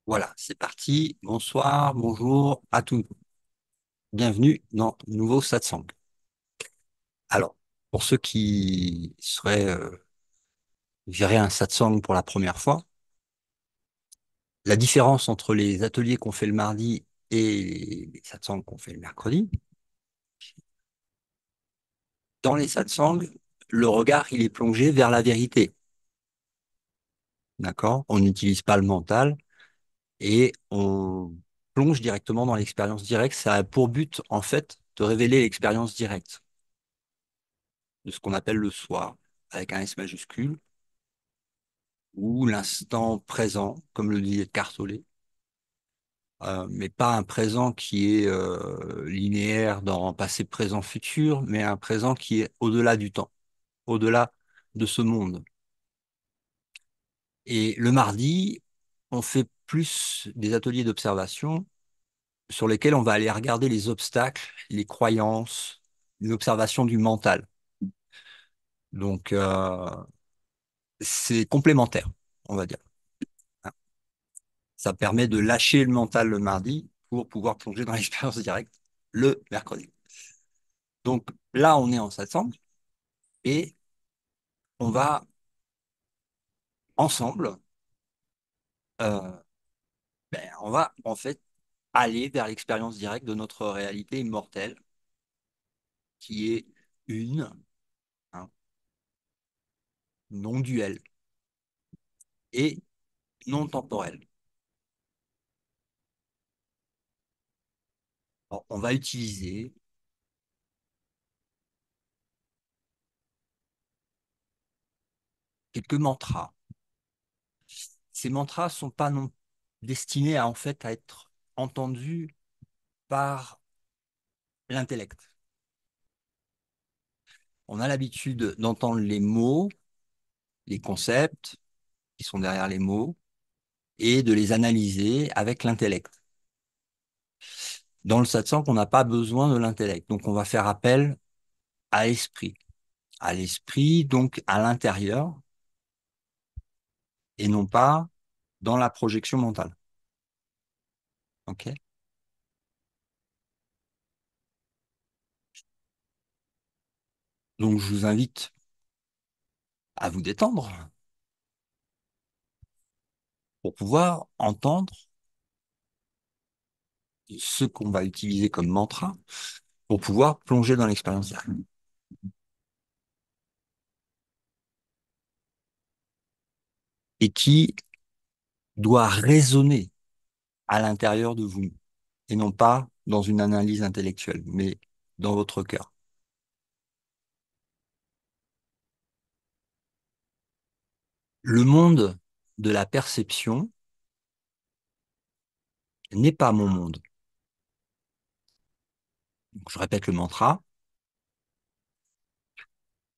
Voilà, c'est parti. Bonsoir, bonjour à tous. Bienvenue dans Nouveau Satsang. Alors, pour ceux qui verraient un satsang pour la première fois, la différence entre les ateliers qu'on fait le mardi et les satsangs qu'on fait le mercredi, dans les satsangs, le regard, il est plongé vers la vérité. D'accord? On n'utilise pas le mental et on plonge directement dans l'expérience directe. Ça a pour but, en fait, de révéler l'expérience directe de ce qu'on appelle le soi, avec un S majuscule, ou l'instant présent, comme le dit Eckhart Tolle, mais pas un présent qui est linéaire dans passé, présent, futur, mais un présent qui est au-delà du temps, au-delà de ce monde. Et le mardi, on fait plus des ateliers d'observation sur lesquels on va aller regarder les obstacles, les croyances, une observation du mental. Donc, c'est complémentaire, on va dire. Ça permet de lâcher le mental le mardi pour pouvoir plonger dans l'expérience directe le mercredi. Donc là, on est en satsang et on va ensemble, euh, on va en fait aller vers l'expérience directe de notre réalité immortelle qui est une, hein, non duelle et non temporelle. Alors, on va utiliser quelques mantras. Ces mantras sont pas non destinés à en fait à être entendus par l'intellect. On a l'habitude d'entendre les mots, les concepts qui sont derrière les mots et de les analyser avec l'intellect. Dans le satsang, on n'a pas besoin de l'intellect. Donc, on va faire appel à l'esprit. À l'esprit, donc à l'intérieur et non pas dans la projection mentale. OK? Donc, je vous invite à vous détendre pour pouvoir entendre ce qu'on va utiliser comme mantra pour pouvoir plonger dans l'expérience directe et qui doit résonner à l'intérieur de vous et non pas dans une analyse intellectuelle, mais dans votre cœur. Le monde de la perception n'est pas mon monde. Donc, je répète le mantra.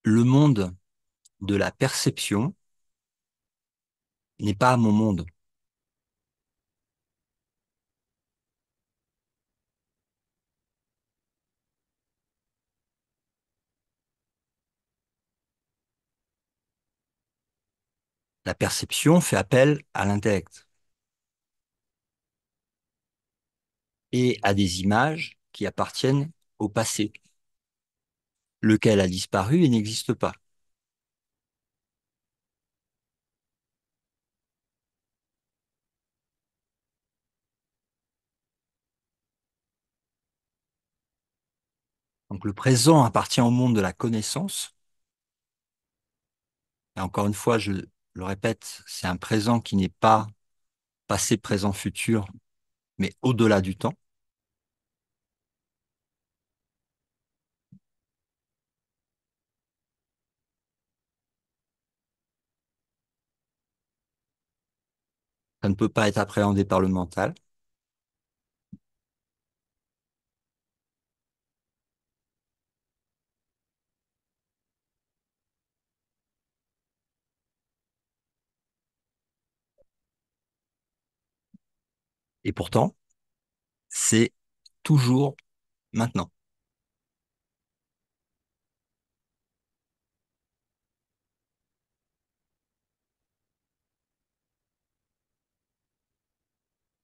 Le monde de la perception n'est pas mon monde. La perception fait appel à l'intellect et à des images qui appartiennent au passé, lequel a disparu et n'existe pas. Donc le présent appartient au monde de la connaissance. Et encore une fois, je le répète, c'est un présent qui n'est pas passé, présent, futur, mais au-delà du temps. Ça ne peut pas être appréhendé par le mental. Et pourtant, c'est toujours maintenant.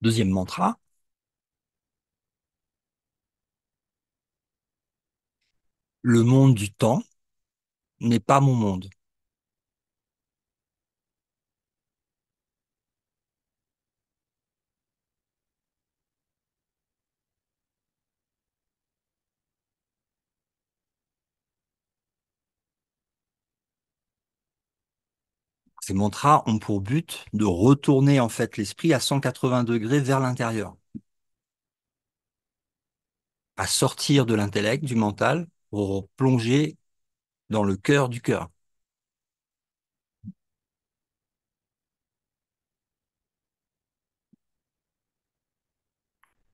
Deuxième mantra, le monde du temps n'est pas mon monde. Ces mantras ont pour but de retourner en fait l'esprit à 180 degrés vers l'intérieur, à sortir de l'intellect, du mental, pour plonger dans le cœur du cœur.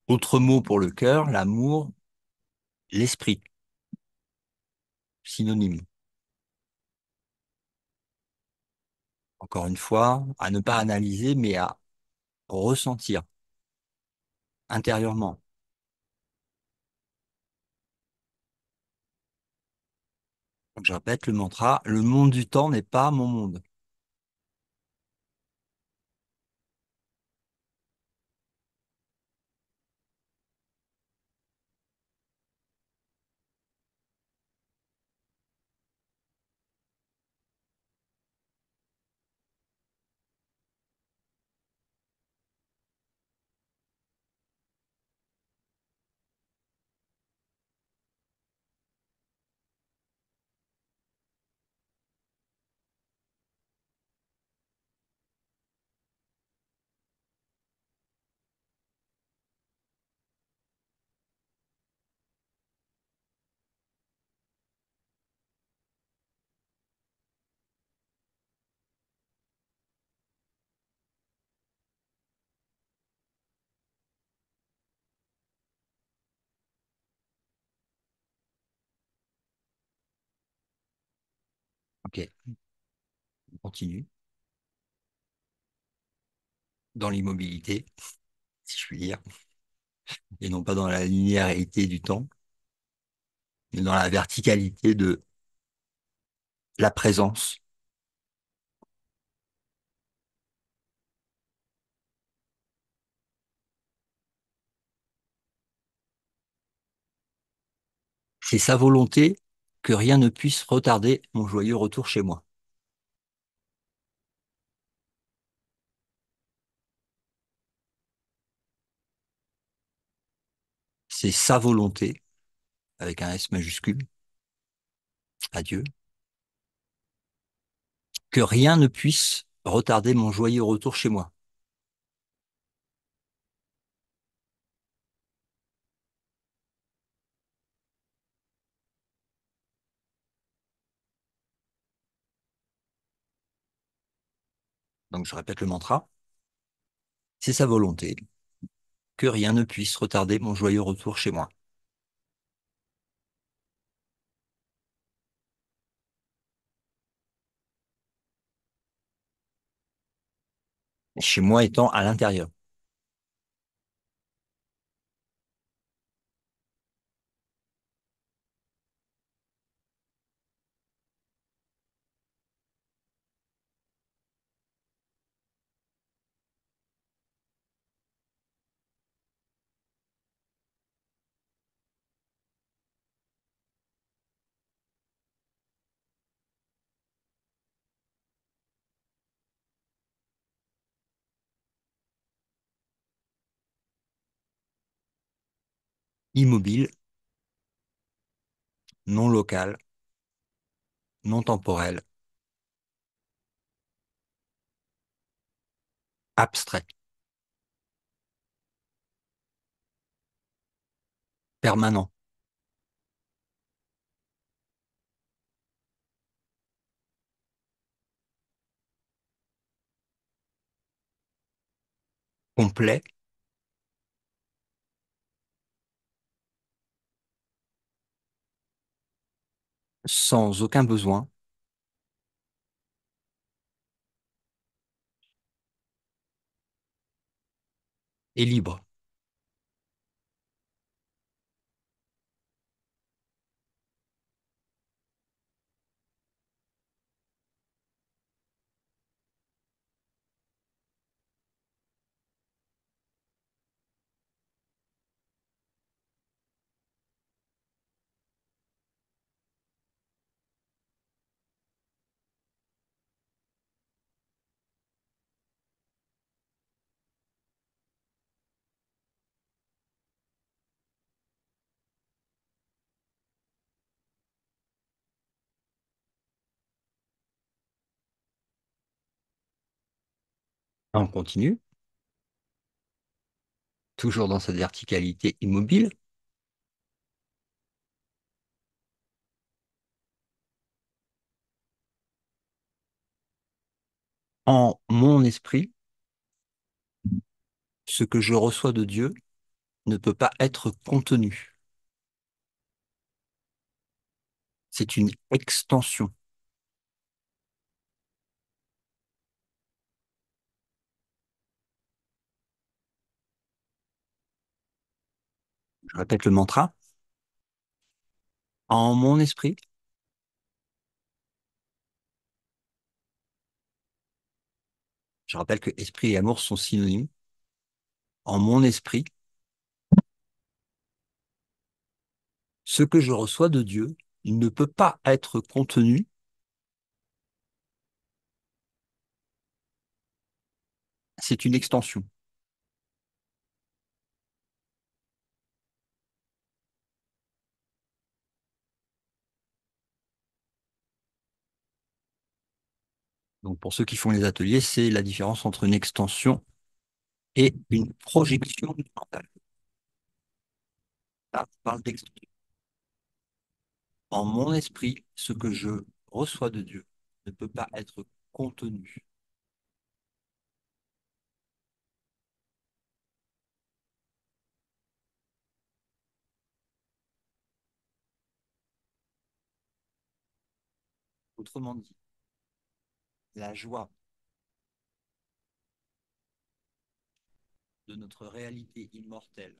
Autre mot pour le cœur, l'amour, l'esprit, synonyme. Encore une fois, à ne pas analyser, mais à ressentir intérieurement. Donc, je répète le mantra, le monde du temps n'est pas mon monde. Ok, on continue. Dans l'immobilité, si je puis dire, et non pas dans la linéarité du temps, mais dans la verticalité de la présence. C'est sa volonté que rien ne puisse retarder mon joyeux retour chez moi. C'est sa volonté, avec un S majuscule, adieu, que rien ne puisse retarder mon joyeux retour chez moi. Donc je répète le mantra, c'est sa volonté que rien ne puisse retarder mon joyeux retour chez moi. Chez moi étant à l'intérieur. Immobile, non local, non temporel, abstrait, permanent, complet, sans aucun besoin et libre. On continue, toujours dans cette verticalité immobile. En mon esprit, ce que je reçois de Dieu ne peut pas être contenu. C'est une extension. Je répète le mantra. En mon esprit, je rappelle que esprit et amour sont synonymes. En mon esprit, ce que je reçois de Dieu ne peut pas être contenu. C'est une extension. Donc pour ceux qui font les ateliers, c'est la différence entre une extension et une projection mentale. Là, on parle d'extension. En mon esprit, ce que je reçois de Dieu ne peut pas être contenu. Autrement dit, la joie de notre réalité immortelle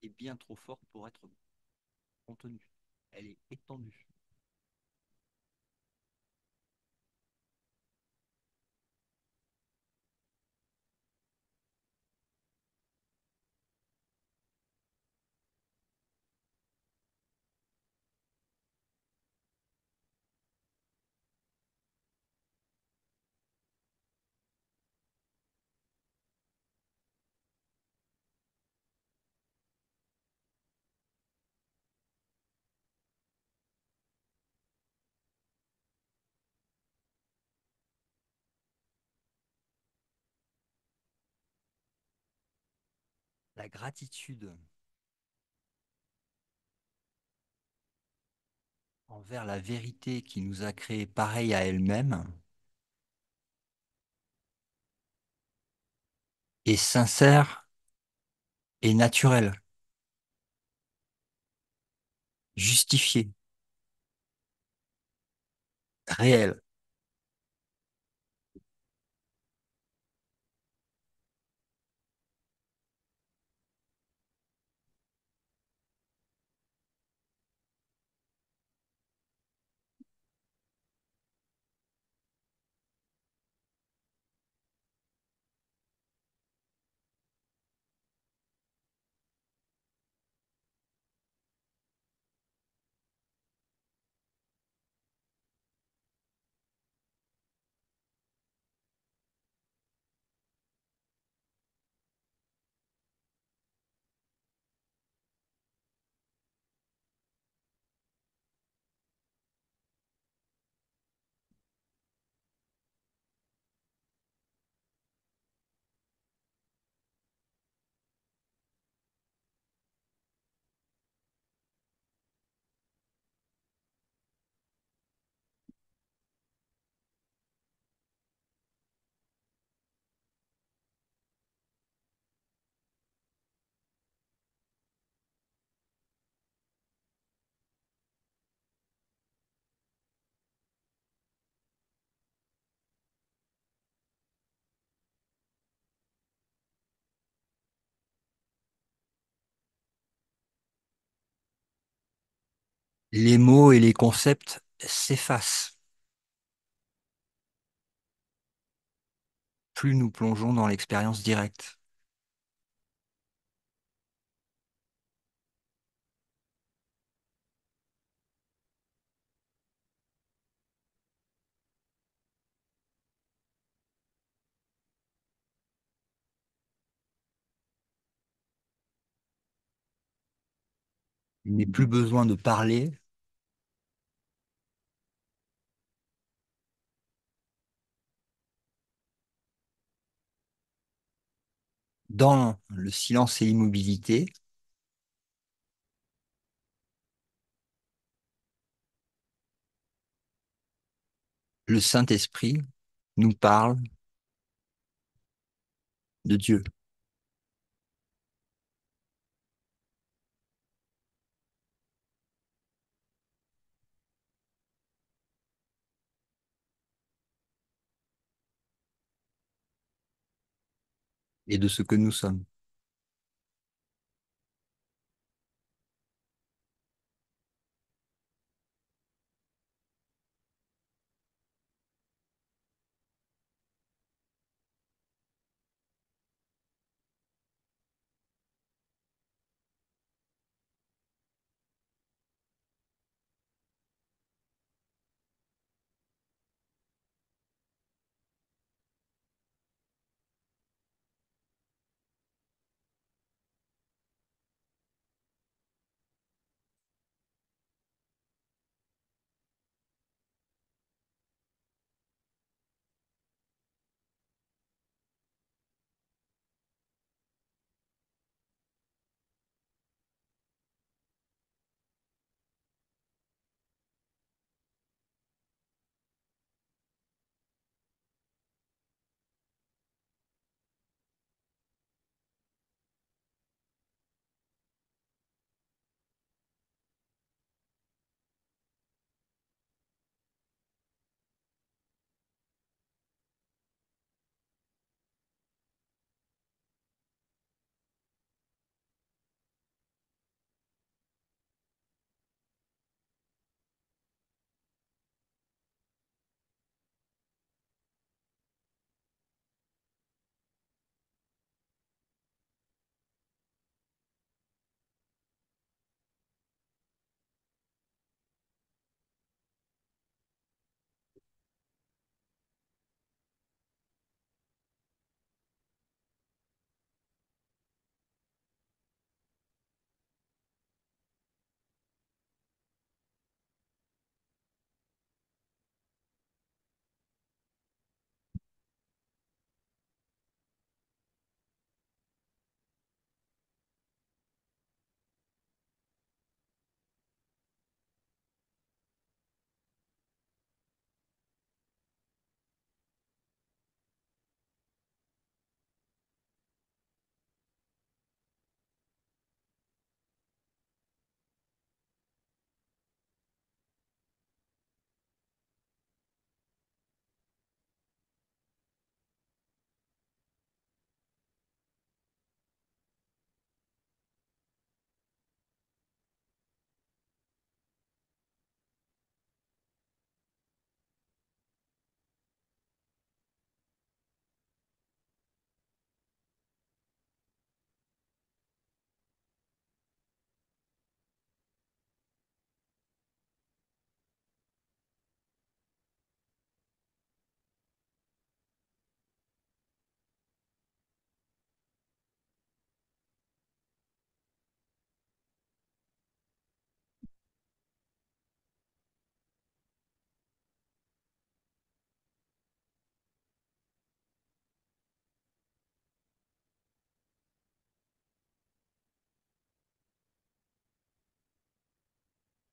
est bien trop forte pour être contenue. Elle est étendue. La gratitude envers la vérité qui nous a créés pareil à elle-même est sincère et naturelle, justifiée, réelle. Les mots et les concepts s'effacent plus nous plongeons dans l'expérience directe. Il n'est plus besoin de parler, Dans le silence et l'immobilité, le Saint-Esprit nous parle de Dieu et de ce que nous sommes.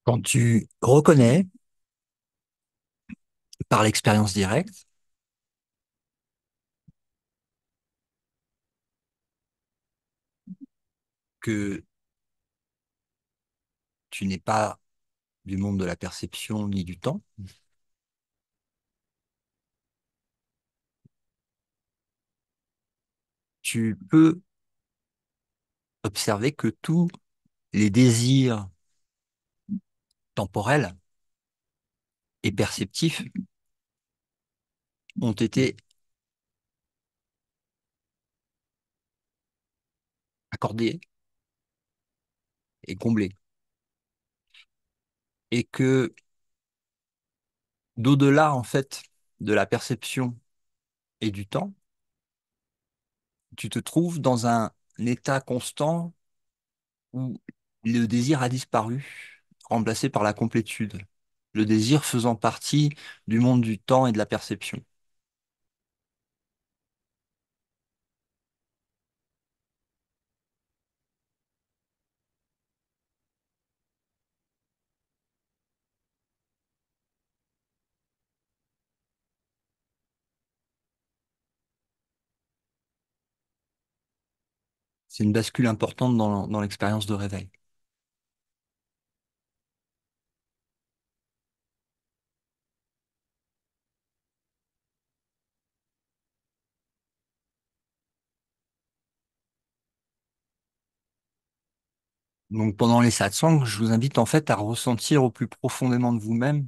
Quand tu reconnais par l'expérience directe que tu n'es pas du monde de la perception ni du temps, tu peux observer que tous les désirs temporels et perceptifs ont été accordés et comblés. Et que d'au-delà, en fait, de la perception et du temps, tu te trouves dans un état constant où le désir a disparu, remplacé par la complétude. Le désir faisant partie du monde du temps et de la perception. C'est une bascule importante dans l'expérience de réveil. Donc pendant les satsangs, je vous invite en fait à ressentir au plus profondément de vous-même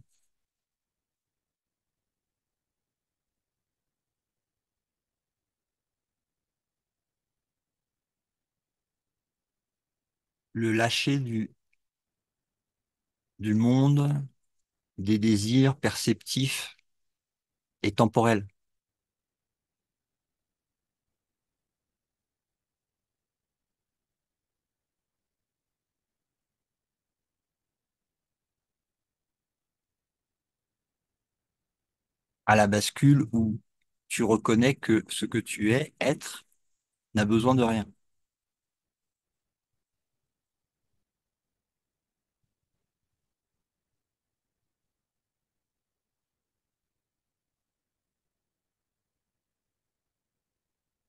le lâcher du monde, des désirs perceptifs et temporels. À la bascule où tu reconnais que ce que tu es, être, n'a besoin de rien.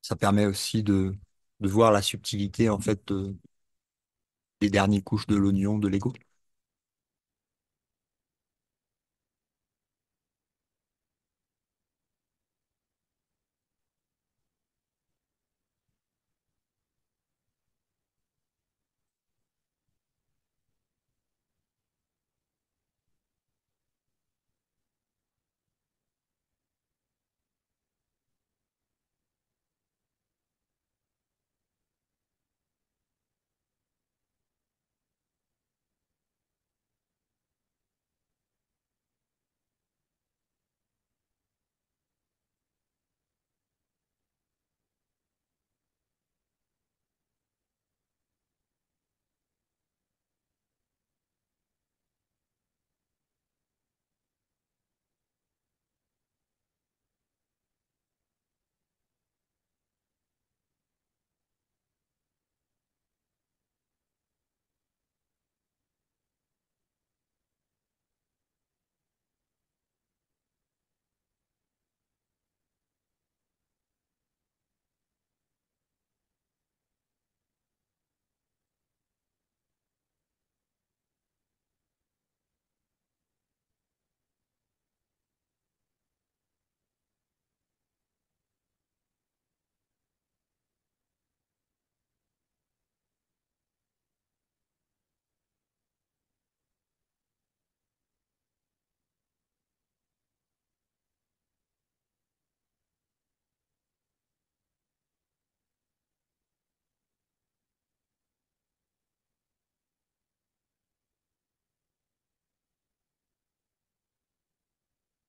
Ça permet aussi de voir la subtilité en fait des dernières couches de l'oignon de l'ego.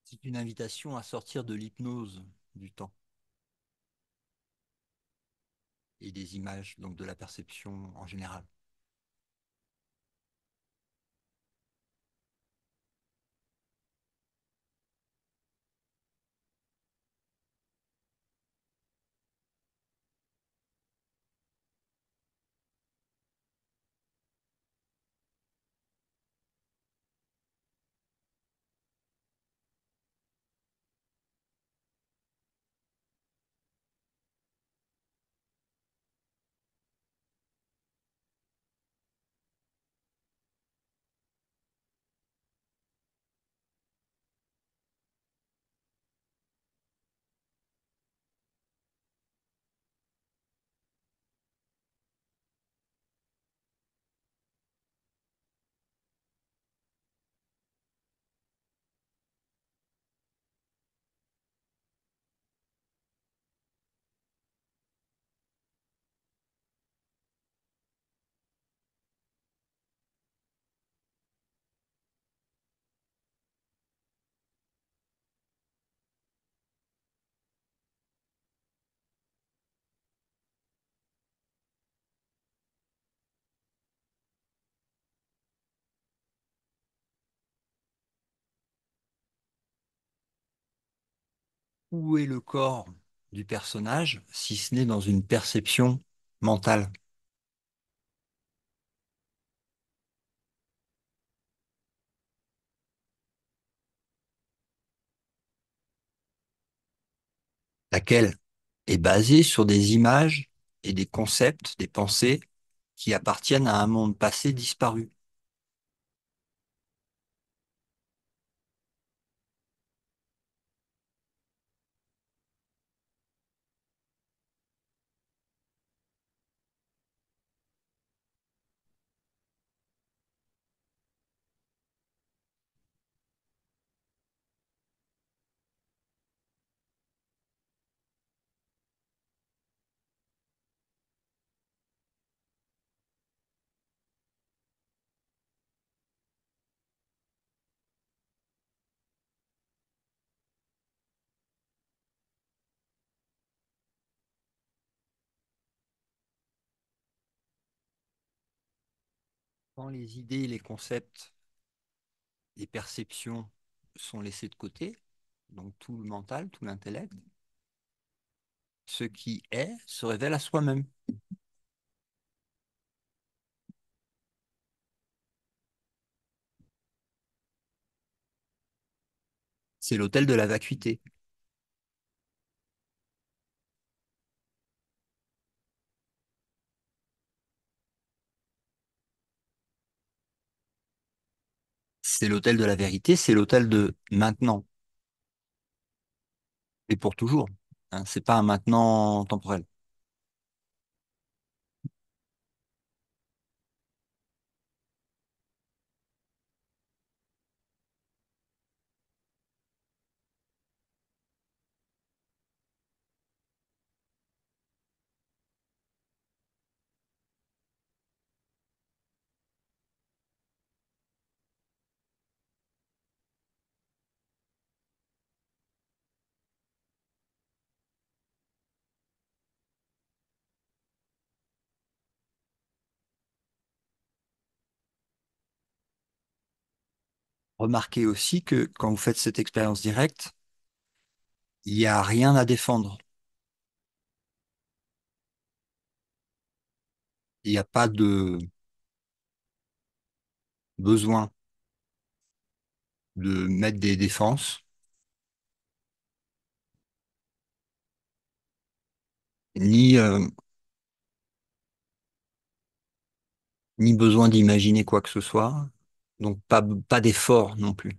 C'est une invitation à sortir de l'hypnose du temps et des images, donc de la perception en général. Où est le corps du personnage, si ce n'est dans une perception mentale, laquelle est basée sur des images et des concepts, des pensées qui appartiennent à un monde passé disparu. Quand les idées, les concepts, les perceptions sont laissés de côté, donc tout le mental, tout l'intellect, ce qui est se révèle à soi-même. C'est l'hôtel de la vacuité. C'est l'hôtel de la vérité, c'est l'hôtel de maintenant et pour toujours. Hein, c'est pas un maintenant temporel. Remarquez aussi que quand vous faites cette expérience directe, il n'y a rien à défendre. Il n'y a pas de besoin de mettre des défenses, ni, ni besoin d'imaginer quoi que ce soit. Donc pas d'effort non plus.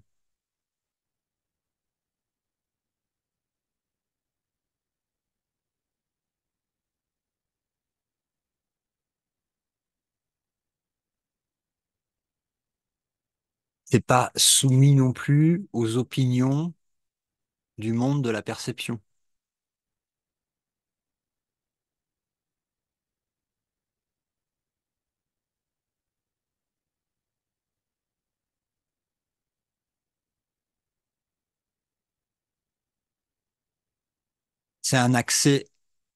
C'est pas soumis non plus aux opinions du monde de la perception. C'est un accès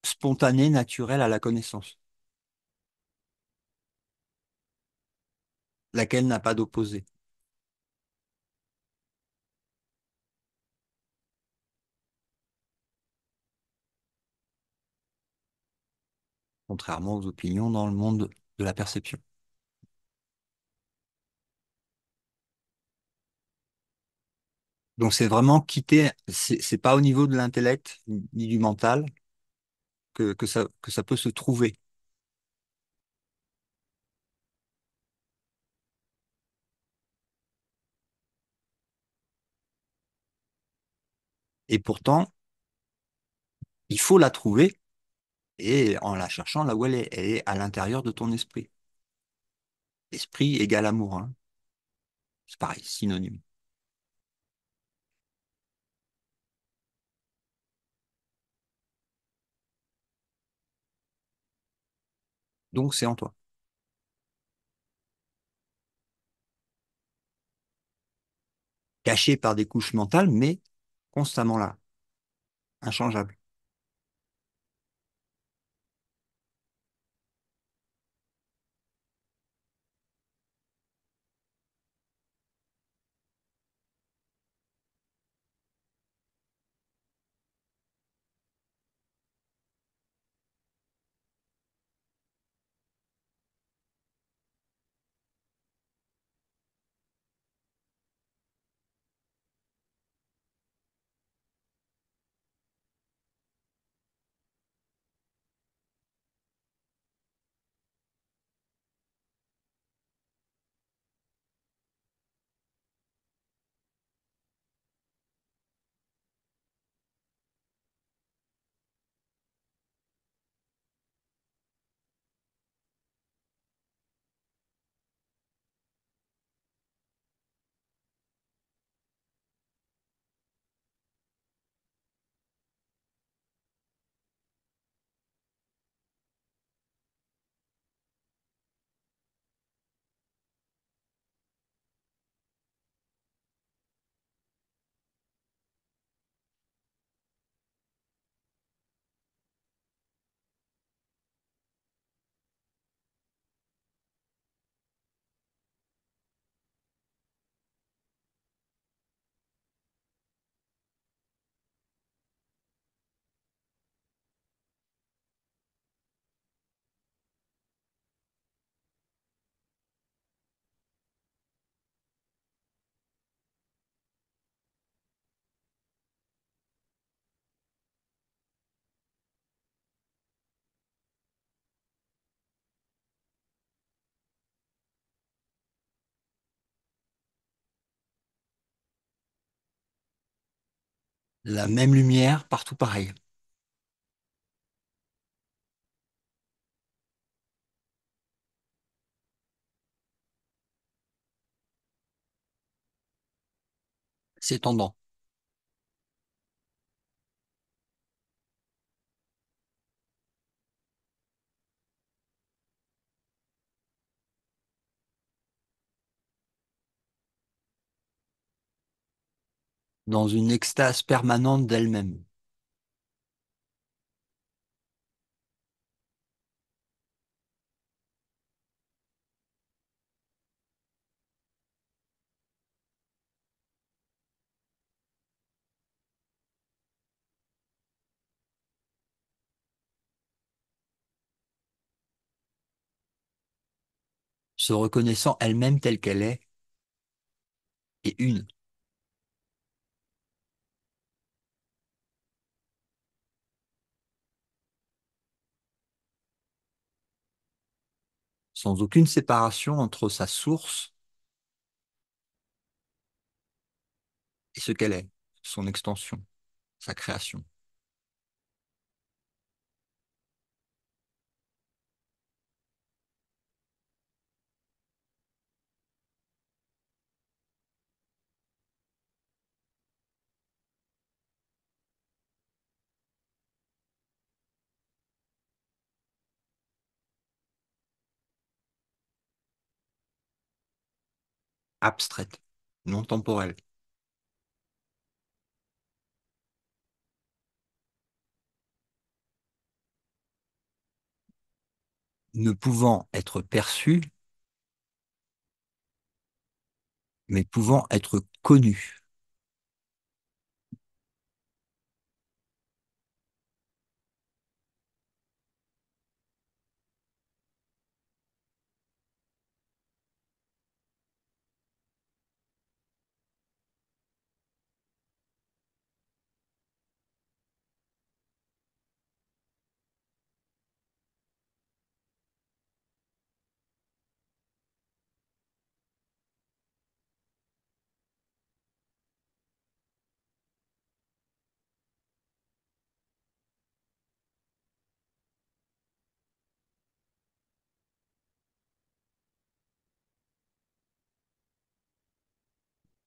spontané, naturel à la connaissance, laquelle n'a pas d'opposé, contrairement aux opinions dans le monde de la perception. Donc c'est vraiment quitter, c'est pas au niveau de l'intellect ni du mental que ça peut se trouver. Et pourtant, il faut la trouver et en la cherchant là où elle est à l'intérieur de ton esprit. Esprit égale amour, hein. C'est pareil, synonyme. Donc c'est en toi, caché par des couches mentales, mais constamment là, inchangeable. La même lumière, partout pareil. C'est tendant. Dans une extase permanente d'elle-même, se reconnaissant elle-même telle qu'elle est, et une, sans aucune séparation entre sa source et ce qu'elle est, son extension, sa création. Abstraite, non temporelle, ne pouvant être perçue, mais pouvant être connue.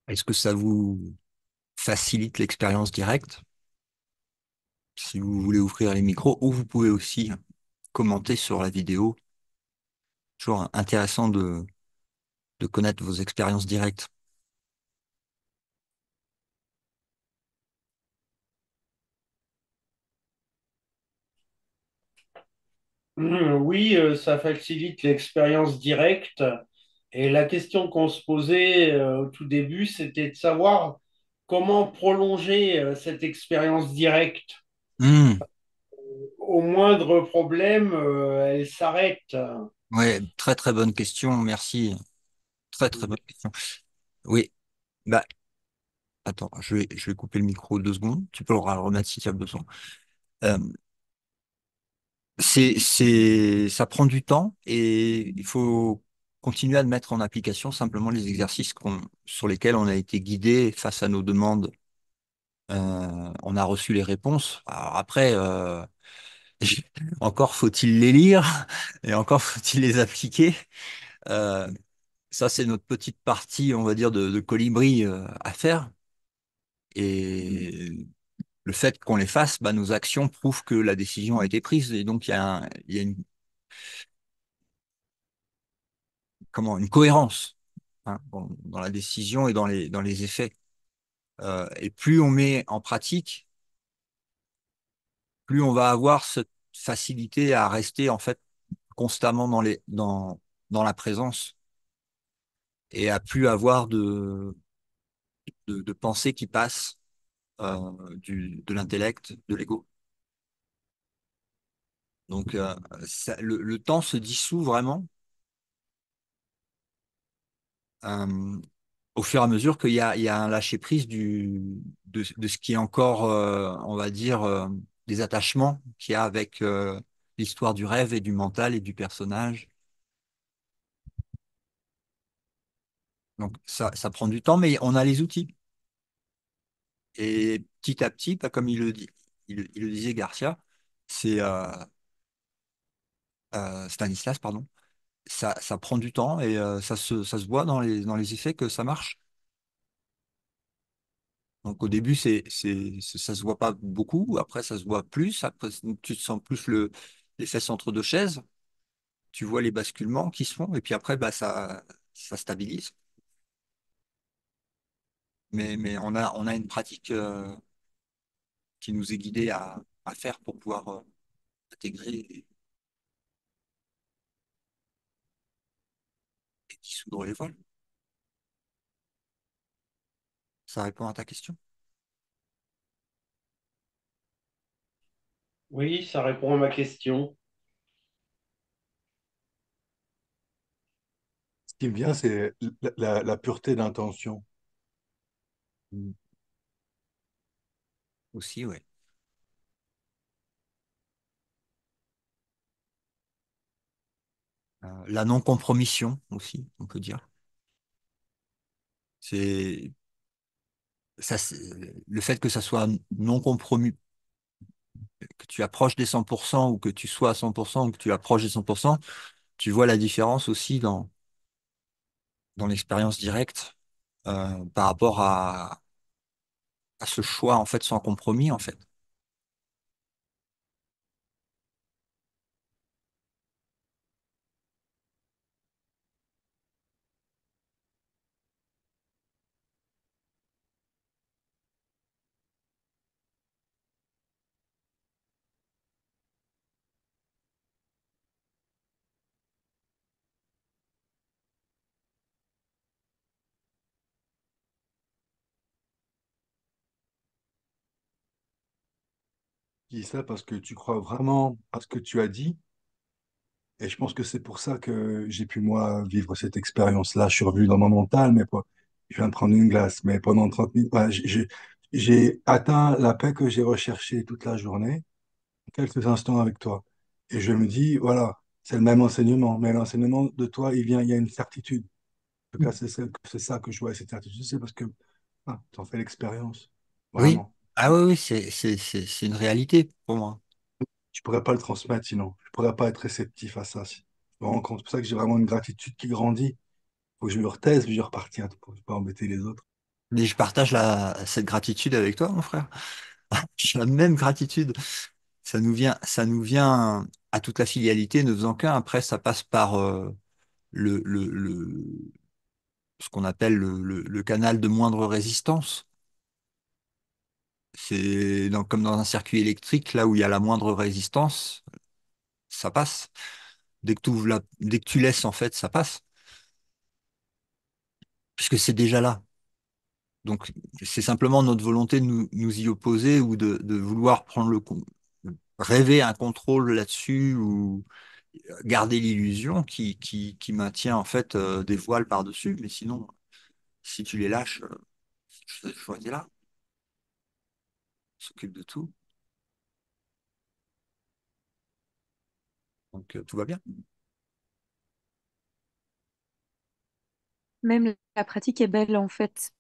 Est-ce que ça vous facilite l'expérience directe? Si vous voulez ouvrir les micros, ou vous pouvez aussi commenter sur la vidéo. Toujours intéressant de connaître vos expériences directes. Oui, ça facilite l'expérience directe. Et la question qu'on se posait au tout début, c'était de savoir comment prolonger cette expérience directe. Hmm, Au moindre problème, elle s'arrête. ouais, très très bonne question, merci. Très très bonne question. Oui, bah attends, je vais couper le micro 2 secondes. Tu peux le remettre si tu as besoin. Euh, ça prend du temps et il faut continuer à mettre en application simplement les exercices sur lesquels on a été guidé face à nos demandes. On a reçu les réponses. Alors après, encore faut-il les lire et encore faut-il les appliquer. Euh, Ça, c'est notre petite partie, on va dire, de colibri à faire. Et le fait qu'on les fasse, bah, nos actions prouvent que la décision a été prise. Et donc, il y a une cohérence, hein, dans la décision et dans les effets. Et plus on met en pratique, plus on va avoir cette facilité à rester en fait constamment dans la présence et à plus avoir de pensées qui passent de l'intellect, de l'ego. Donc, le temps se dissout vraiment euh, au fur et à mesure qu'il y a un lâcher-prise de ce qui est encore, on va dire, des attachements qu'il y a avec l'histoire du rêve et du mental et du personnage. Donc, ça prend du temps, mais on a les outils. Et petit à petit, pas comme il le disait Garcia, c'est Stanislas, pardon, ça prend du temps et ça se voit dans les effets que ça marche. Donc au début, ça se voit pas beaucoup, après ça se voit plus, après tu te sens plus les fesses entre deux chaises, tu vois les basculements qui se font, et puis après, bah, ça stabilise. Mais on a une pratique qui nous est guidée à faire pour pouvoir intégrer et dissoudre les voiles. Ça répond à ta question? Oui, ça répond à ma question. Ce qui me vient, c'est la pureté d'intention. Mm. Aussi, ouais. La non-compromission aussi, on peut dire. C'est le fait que ça soit non compromis, que tu approches des 100% ou que tu sois à 100% ou que tu approches des 100%, tu vois la différence aussi dans l'expérience directe par rapport à ce choix en fait sans compromis en fait. Je dis ça parce que tu crois vraiment à ce que tu as dit. Et je pense que c'est pour ça que j'ai pu, moi, vivre cette expérience-là. Je suis revenu dans mon mental, mais pas, je viens de prendre une glace. Mais pendant 30 minutes, voilà, j'ai atteint la paix que j'ai recherchée toute la journée, quelques instants avec toi. Et je me dis, voilà, c'est le même enseignement. Mais l'enseignement de toi, il y a une certitude. En tout cas, c'est ça que je vois, cette certitude. C'est parce que tu en fais l'expérience. Oui, Vraiment. ah oui, oui, c'est une réalité pour moi. Je pourrais pas le transmettre sinon. Je pourrais pas être réceptif à ça. Je me rends compte. C'est pour ça que j'ai vraiment une gratitude qui grandit. Faut que je me retaise, puis je repartir pour ne pas embêter les autres. Mais je partage cette gratitude avec toi, mon frère. J'ai la même gratitude. Ça nous vient à toute la filialité, ne faisant qu'un. Après, ça passe par ce qu'on appelle le canal de moindre résistance. Comme dans un circuit électrique, là où il y a la moindre résistance, ça passe. Dès que tu laisses, en fait, ça passe, puisque c'est déjà là. Donc, c'est simplement notre volonté de nous y opposer ou de vouloir rêver un contrôle là-dessus ou garder l'illusion qui maintient, en fait, des voiles par-dessus. Mais sinon, si tu les lâches, je choisis là, on s'occupe de tout. Donc, tout va bien. Même la pratique est belle en fait,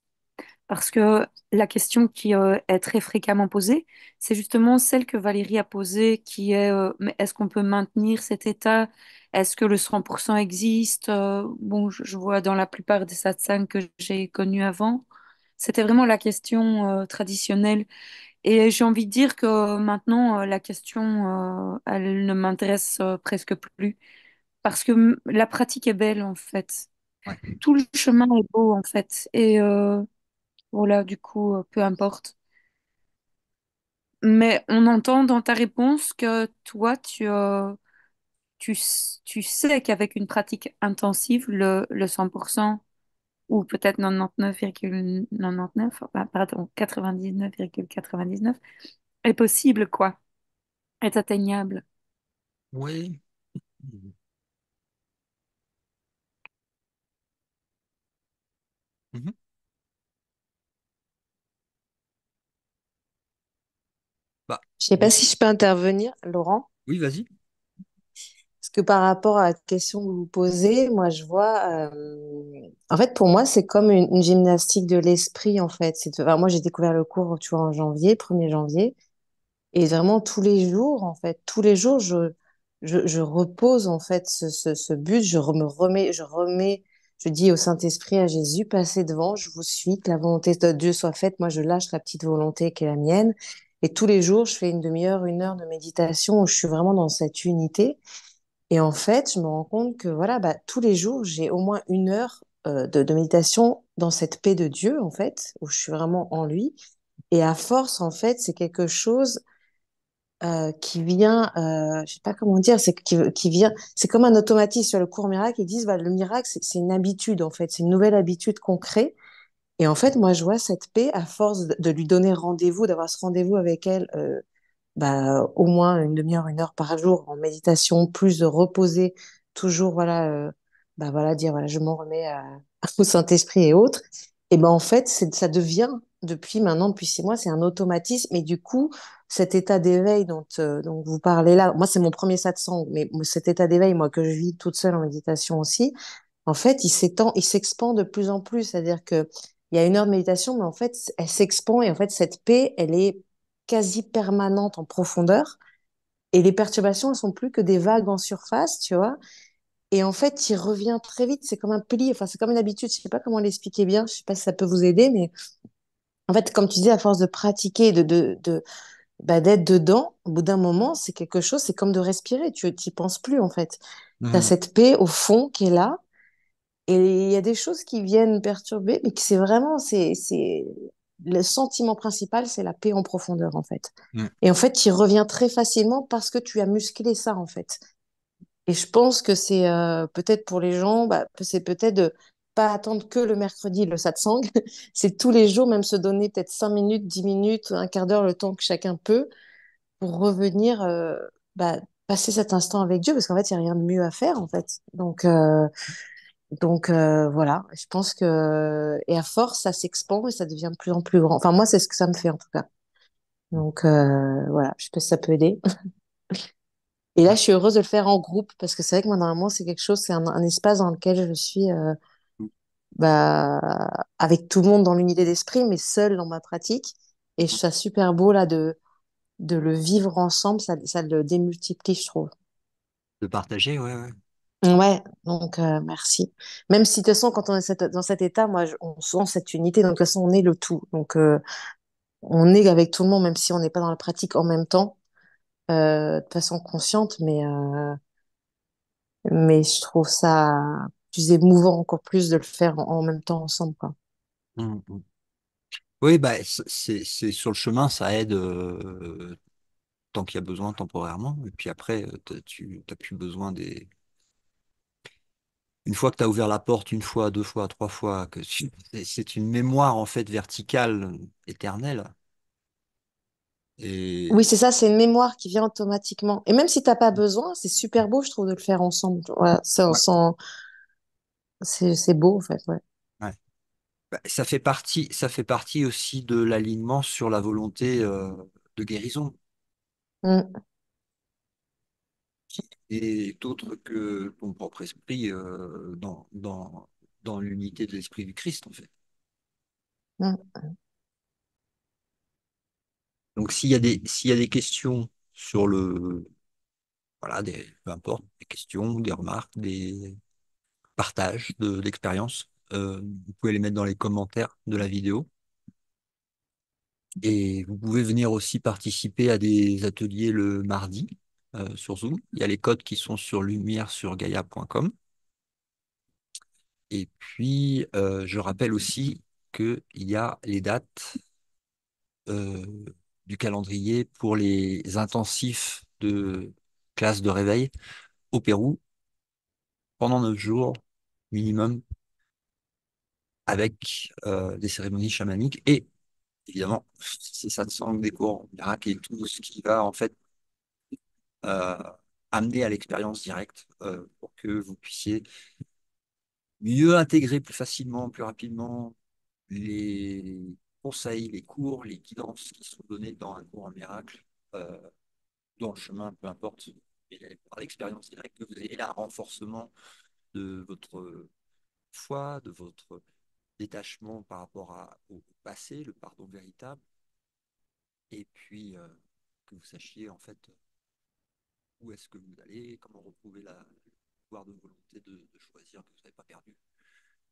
parce que la question qui est très fréquemment posée, c'est justement celle que Valérie a posée, qui est mais est-ce qu'on peut maintenir cet état? Est-ce que le 100% existe? Bon, je vois dans la plupart des satsangs que j'ai connus avant, c'était vraiment la question traditionnelle. Et j'ai envie de dire que maintenant, la question, elle ne m'intéresse presque plus, parce que la pratique est belle en fait. Ouais. Tout le chemin est beau en fait. Et voilà, du coup, peu importe. Mais on entend dans ta réponse que toi, tu sais qu'avec une pratique intensive, le 100% ou peut-être 99,99, pardon, 99,99 est possible, quoi, est atteignable. Oui. Mhm. Bah, Je sais pas si je peux intervenir, Laurent. oui, vas-y. Parce que par rapport à la question que vous posez, moi, je vois, en fait, pour moi, c'est comme une gymnastique de l'esprit, en fait. Enfin, moi, j'ai découvert le cours, tu vois, en janvier, 1er janvier. Et vraiment, tous les jours, en fait, tous les jours, je repose, en fait, ce but, je remets, je dis au Saint-Esprit, à Jésus, passez devant, je vous suis, que la volonté de Dieu soit faite. Moi, je lâche la petite volonté qui est la mienne. Et tous les jours, je fais une demi-heure, 1 heure de méditation où je suis vraiment dans cette unité. Et en fait, je me rends compte que, voilà, bah, tous les jours, j'ai au moins 1 heure de méditation dans cette paix de Dieu, en fait, où je suis vraiment en lui. Et à force, en fait, c'est quelque chose qui vient, je sais pas comment dire, qui vient, c'est comme un automatisme sur le cours miracle. Ils disent, bah, le miracle, c'est une habitude en fait, c'est une nouvelle habitude qu'on crée. Et en fait, moi, je vois cette paix à force de lui donner rendez-vous, d'avoir ce rendez-vous avec elle, bah, au moins une demi-heure, 1 heure par jour en méditation, plus de reposer, toujours, voilà, bah, voilà, dire, voilà, je m'en remets au Saint-Esprit et autres. Et ben en fait, ça devient, depuis 6 mois, c'est un automatisme. Et du coup, cet état d'éveil dont vous parlez là, moi, c'est mon premier satsang, mais cet état d'éveil, moi, que je vis toute seule en méditation aussi, en fait, il s'étend, il s'expand de plus en plus. C'est-à-dire que il y a 1 heure de méditation, mais en fait, elle s'expand et en fait, cette paix, elle est quasi permanente en profondeur. Et les perturbations, elles sont plus que des vagues en surface, tu vois. Et en fait, il revient très vite. C'est comme un pli, enfin, c'est comme une habitude. Je sais pas comment l'expliquer bien. Je sais pas si ça peut vous aider, mais en fait, comme tu dis, à force de pratiquer, bah, d'être dedans, au bout d'un moment, c'est quelque chose, c'est comme de respirer. Tu t'y penses plus, en fait. Tu as Mhm. cette paix au fond qui est là. Et il y a des choses qui viennent perturber, mais que c'est vraiment, le sentiment principal, c'est la paix en profondeur, en fait. Mhm. Et en fait, tu y reviens très facilement parce que tu as musclé ça, en fait. Et je pense que c'est peut-être pour les gens, bah, c'est peut-être de pas attendre que le mercredi, le satsang. C'est tous les jours, même se donner peut-être 5 minutes, 10 minutes, un quart d'heure, le temps que chacun peut, pour revenir bah, passer cet instant avec Dieu, parce qu'en fait, il n'y a rien de mieux à faire, en fait. Donc voilà, je pense que et à force ça s'expand et ça devient de plus en plus grand. Enfin moi c'est ce que ça me fait en tout cas. Donc voilà, je sais pas si ça peut aider. Et là Ouais. je suis heureuse de le faire en groupe parce que c'est vrai que moi normalement c'est quelque chose, c'est un espace dans lequel je suis bah avec tout le monde dans l'unité d'esprit, mais seule dans ma pratique. Et je trouve ça super beau là de le vivre ensemble, ça le démultiplie je trouve. De partager, ouais, ouais. Ouais, donc merci. Même si de toute façon, quand on est dans cet état, moi, on sent cette unité. Donc de toute façon, on est le tout. Donc on est avec tout le monde, même si on n'est pas dans la pratique en même temps, de façon consciente. Mais je trouve ça plus émouvant encore plus de le faire en même temps ensemble, quoi. Mhm. Oui, bah, c'est sur le chemin, ça aide tant qu'il y a besoin temporairement. Et puis après, tu n'as plus besoin des. Une fois que tu as ouvert la porte, une fois, deux fois, trois fois, c'est une mémoire en fait verticale éternelle. Oui, Et c'est ça, c'est une mémoire qui vient automatiquement. Et même si t'as pas besoin, c'est super beau, je trouve, de le faire ensemble. Voilà, ouais, c'est beau, en fait, ouais. ouais. Bah, ça fait partie aussi de l'alignement sur la volonté de guérison. Mm, Et d'autre que ton propre esprit dans l'unité de l'esprit du Christ, en fait. mm. Donc, s'il y a des questions sur voilà, peu importe, des questions, des remarques, des partages d'expériences, vous pouvez les mettre dans les commentaires de la vidéo. Et vous pouvez venir aussi participer à des ateliers le mardi sur Zoom. Il y a les codes qui sont sur lumière-sur-gaia.com. Et puis, je rappelle aussi qu'il y a les dates euh, du calendrier pour les intensifs de classe de réveil au Pérou pendant 9 jours minimum avec des cérémonies chamaniques et évidemment, c'est ça de sang des cours miracle et tout ce qui va en fait euh, amener à l'expérience directe pour que vous puissiez mieux intégrer plus facilement, plus rapidement les conseils, les cours, les guidances qui sont donnés dans un cours en miracle, dans le chemin, peu importe. et par l'expérience directe que vous avez là, un renforcement de votre foi, de votre détachement par rapport au passé, le pardon véritable, et puis que vous sachiez en fait où est-ce que vous allez, comment retrouver le pouvoir de volonté de choisir que vous n'avez pas perdu,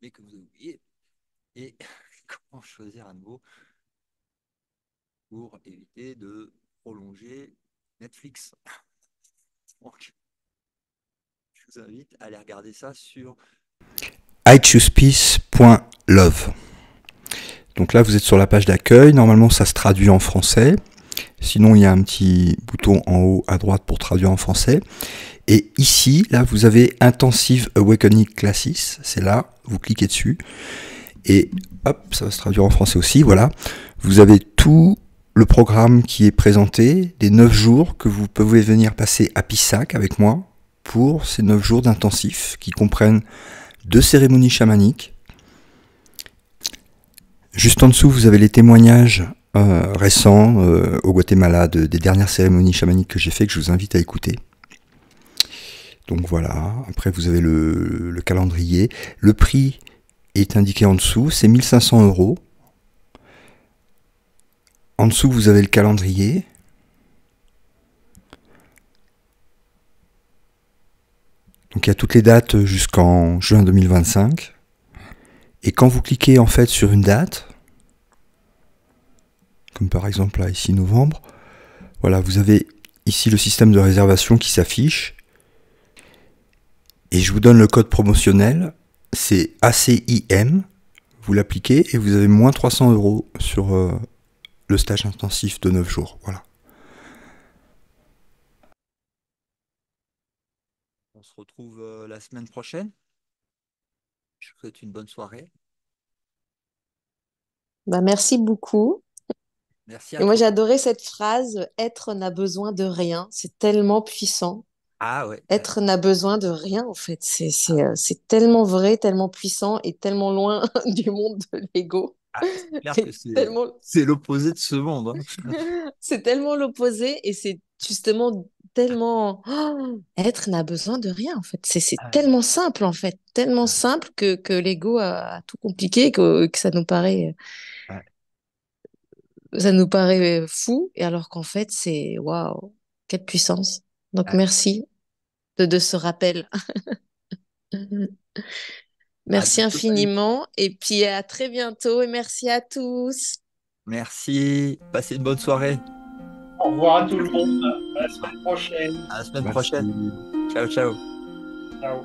mais que vous avez oublié, et comment choisir à nouveau pour éviter de prolonger Netflix. Donc, je vous invite à aller regarder ça sur ichoosepeace.love. Donc là, vous êtes sur la page d'accueil. Normalement, ça se traduit en français. Sinon, il y a un petit bouton en haut à droite pour traduire en français. Et ici, là, vous avez Intensive Awakening Classes. C'est là, vous cliquez dessus. Et hop, ça va se traduire en français aussi. Voilà. Vous avez tout le programme qui est présenté, des 9 jours que vous pouvez venir passer à Pissac avec moi pour ces 9 jours d'intensif qui comprennent 2 cérémonies chamaniques. Juste en dessous, vous avez les témoignages récents au Guatemala des dernières cérémonies chamaniques que j'ai fait, que je vous invite à écouter. Donc voilà, après vous avez le calendrier. Le prix est indiqué en dessous, c'est 1500 €. En dessous, vous avez le calendrier. Donc il y a toutes les dates jusqu'en juin 2025. Et quand vous cliquez en fait sur une date, comme par exemple là ici novembre, voilà, vous avez ici le système de réservation qui s'affiche. Et je vous donne le code promotionnel, c'est ACIM, vous l'appliquez et vous avez moins 300 € sur le stage intensif de 9 jours. Voilà. On se retrouve la semaine prochaine. Je vous souhaite une bonne soirée. Bah, merci beaucoup. Merci Et à moi, toi. j'ai adoré cette phrase, être n'a besoin de rien. C'est tellement puissant. Ah ouais. Être n'a besoin de rien, en fait. C'est tellement vrai, tellement puissant et tellement loin du monde de l'ego. C'est clair que Et tellement, c'est l'opposé de ce monde. Hein. c'est tellement l'opposé et c'est justement tellement être n'a besoin de rien, en fait. C'est Ouais. tellement simple, en fait. Tellement simple que l'ego a tout compliqué, que Ouais. ça nous paraît fou. Et alors qu'en fait, c'est waouh, quelle puissance. Donc, Ouais. merci de ce rappel. À Merci bientôt, Fanny. infiniment et puis à très bientôt et merci à tous. Merci. Passez une bonne soirée. Au revoir à tout le monde. À la semaine prochaine. À la semaine prochaine. Merci. Ciao, ciao. Ciao.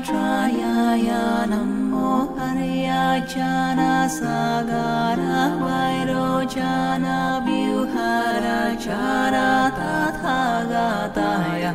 Ratnatrayaya Namo Hariyachana Sagara Vairocana Vyuharachara Tathagataya